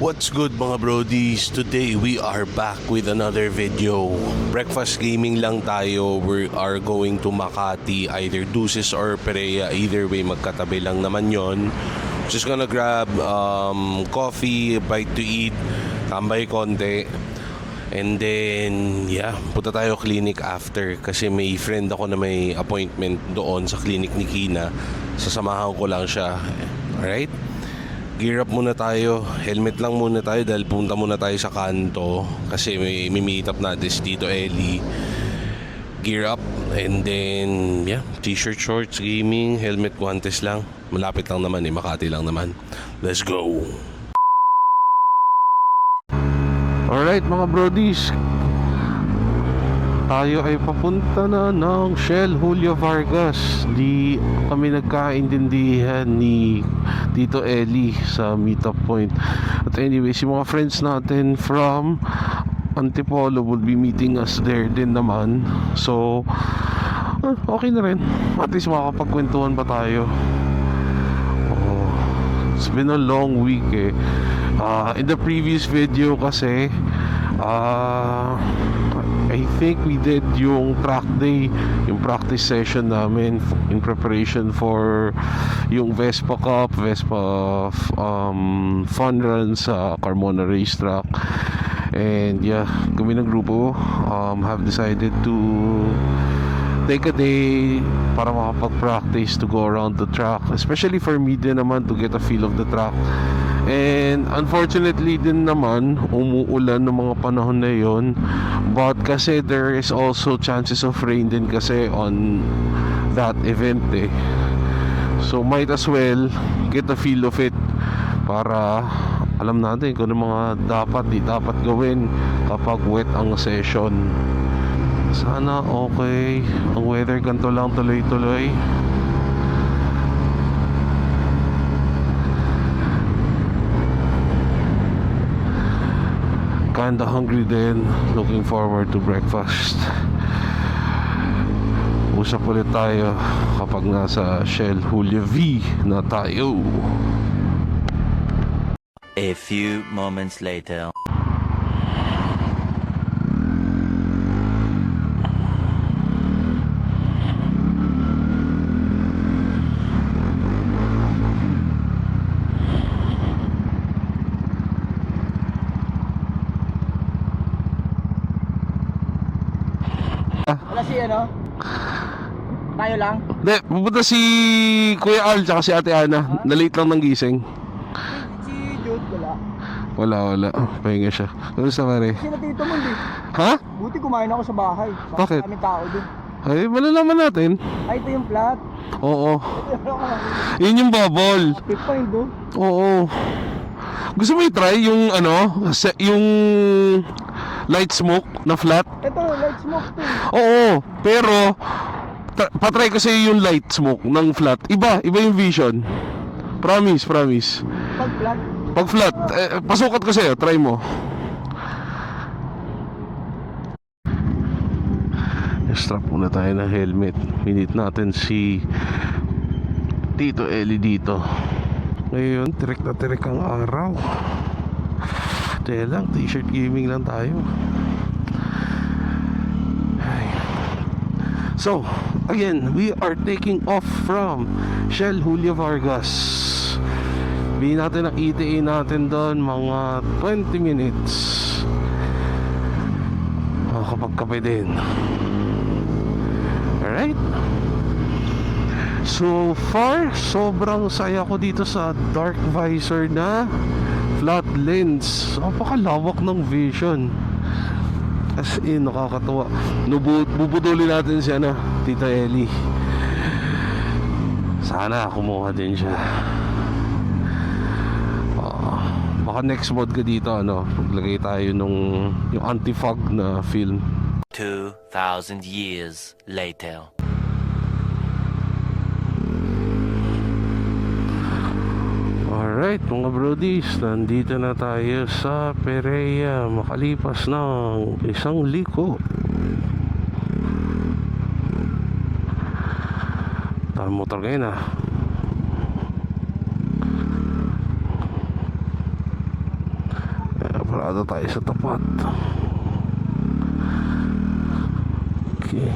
What's good mga brodies? Today we are back with another video. Breakfast gaming lang tayo. We are going to Makati, either Duces or Perea. Either way, magkatabi lang naman yon. Just gonna grab coffee, bite to eat, tambay konti. And then, punta tayo clinic after. Kasi may friend ako na may appointment doon sa clinic ni Kina. Sasamahan ko lang siya. Alright? Gear up muna tayo. Helmet lang muna tayo dahil punta muna tayo sa kanto. Kasi may meet up natin si Tito Eli. Gear up. And then, t-shirt, shorts, gaming, helmet, guantes lang. Malapit lang naman Makati lang naman. Let's go! Alright mga brodies, tayo ay papunta na ng Shell Julio Vargas. Di kami nagkaintindihan ni Tito Eli sa meetup point. But anyways, yung mga friends natin from Antipolo will be meeting us there din naman. So okay na rin. At least makakapagkwentuhan pa tayo. It's been a long week in the previous video kasi I think we did yung track day, yung practice session namin in preparation for yung Vespa Cup, Vespa fun run sa Carmona Racetrack. And kami ng grupo have decided to take a day para makapag-practice to go around the track, especially for me din naman to get a feel of the track. And unfortunately din naman umuulan ng mga panahon na yon, but kasi there is also chances of rain din kasi on that event so might as well get a feel of it para alam natin kung ano mga dapat di dapat gawin kapag wet ang session. Sana okay ang weather, ganito lang tuloy-tuloy. Kinda hungry din, looking forward to breakfast. Usap ulit tayo kapag nasa Shell Julio V na tayo. A few moments later. Wala si tayo lang? Hindi, pupunta si Kuya Al tsaka si Ate Ana. Na-late lang ng gising. Si Jude, wala. Wala. Pahinga siya. Ano sa pare? Kasi natito mo hindi. Ha? Buti kumain ako sa bahay. Bakit? Kaming tao dun. Ay, malalaman natin. Ay, ito yung flat. Oo. Yun yung bubble. Pip pa yun doon. Oo. Gusto mo i-try yung yung light smoke na flat? Ito, light smoke to. Oo. Pero patry ko sa'yo yung light smoke ng flat. Iba yung vision. Promise. Pag flat. Pag flat, pasukat ko sa'yo. Try mo. Strap muna tayo ng helmet. Minute natin si Tito Eli dito. Ngayon, tirik na tirik ang araw. Kaya lang, t-shirt gaming lang tayo. So, again, we are taking off from Shell Julio Vargas. Bili natin ang ETA natin doon mga 20 minutes. Makakapagkape din. Alright. So far, sobrang saya ko dito sa dark visor na flat lens. Napakalawak ng vision. As in, nakakatuwa. Bubudulin natin siya Tita Eli. Sana kumuha din siya. Baka next mod ka dito maglagay tayo yung anti-fog na film. 2,000 years later. Alright mga brodies, nandito na tayo sa Perea makalipas ng 1 liko. Tara motor ngayon Parada tayo sa tapat. Okay.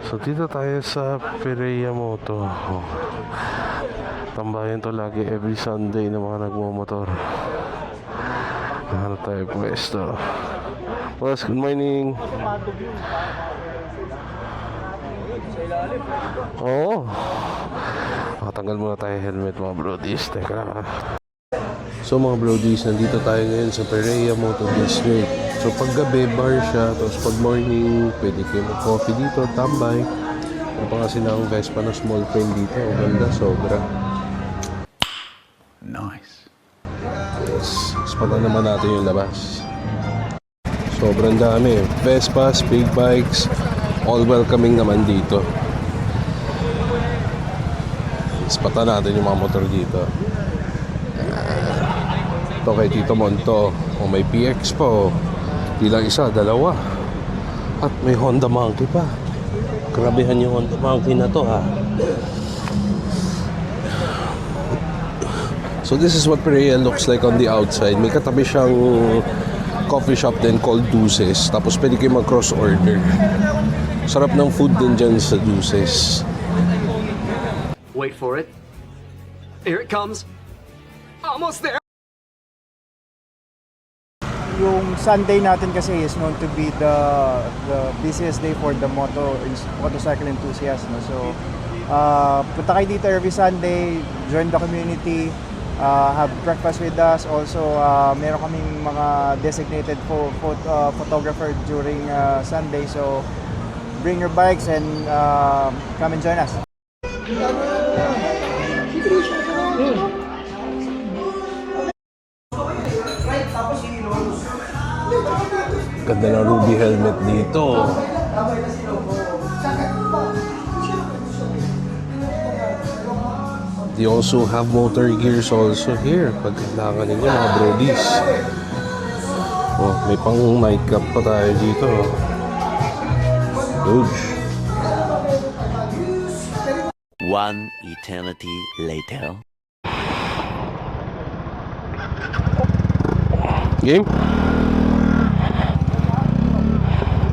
So dito tayo sa Pereya Moto. Tambayan to lagi every Sunday ng mga nagmumotor. Hanap tayo pwesto. Boss, good morning. Oo. Tanggal muna tayo helmet mga brodies. Teka lang ha. So mga brodies, nandito tayo ngayon sa Pereya Moto District. So pag gabi, bar siya. Tapos pag morning, pwede kayo mag-coffee dito, tambay. Ano pa kasi na ang Vespa na small frame dito. Ang ganda, sobra. Nice. Spatan naman natin yung labas. Sobrang dami. Vespas, big bikes, all welcoming naman dito. Spatan natin yung mga motor dito. Ito kay Tito Monto. O may PX po. Bilang isa, dalawa. At may Honda Monkey pa. Grabehan yung Honda Monkey na to ha. So this is what Pereya looks like on the outside. May katabi siyang coffee shop din called Deuces. Tapos pwede kayo mag-cross order. Sarap ng food din dyan sa Deuces. Wait for it. Here it comes. Almost there. Yung Sunday natin kasi is known to be the busiest day for the motorcycle enthusiasts. No? So, punta kayo dito every Sunday, join the community, have breakfast with us. Also, meron kaming mga designated photographer during Sunday. So, bring your bikes and come and join us. Ganda ng Ruby helmet dito. They also have motor gears also here. Pag kailangan ninyo mga brodies. Oh, may pang night cap pa tayo dito. Huge. One eternity later. Game?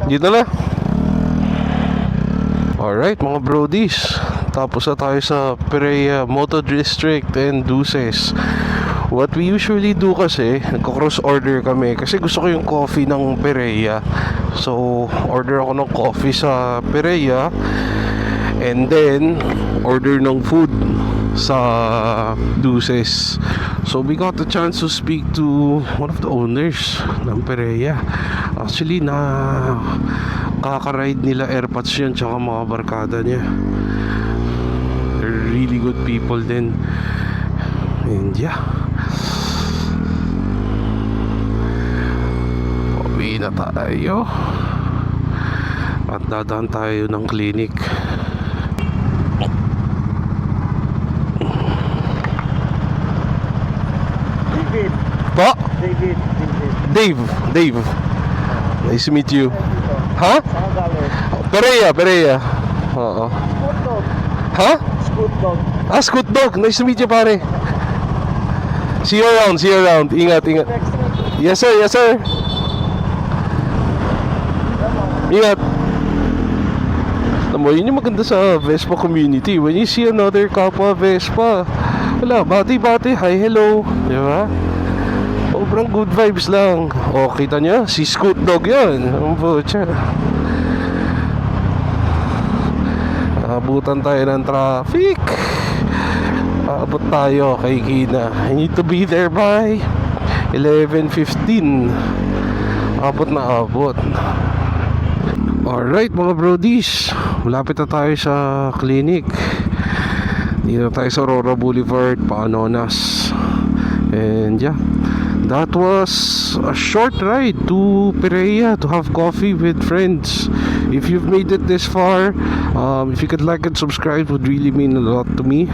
Dito na. Alright mga brodies. Tapos na tayo sa Pereya Moto District and Deuces. What we usually do kasi, nagko-cross order kami kasi gusto ko yung coffee ng Pereya. So, order ako ng coffee sa Pereya and then order ng food sa Deuces. So we got the chance to speak to one of the owners ng Pereya. Actually na kaka-ride nila airpods yan tsaka mga barkada niya. They're really good people din. And yeah, uwi na tayo at dadaan tayo ng clinic. Po? Dave. Nice to meet you. Ha? Pereya. Oo. Ha? Scoot Dog. Nice to meet you, pare. See you around. Ingat. Yes, sir. Ingat. Tamo, yun yung maganda sa Vespa community. When you see another kapwa Vespa, wala, bati, hi, hello. Di ba? Sobrang good vibes lang. O, kita nyo? Si Scoot Dog yun. Ang butya. Abutan tayo ng traffic. Abot tayo kay Gina. I need to be there by 11:15. Abot. Alright mga brodies, malapit na tayo sa clinic. Dito tayo sa Aurora Boulevard, Paanonas. And yeah, that was a short ride to Pereya to have coffee with friends. If you've made it this far, if you could like and subscribe, would really mean a lot to me.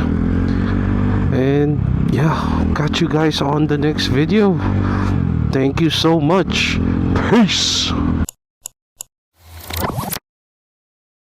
And yeah, catch you guys on the next video. Thank you so much. Peace.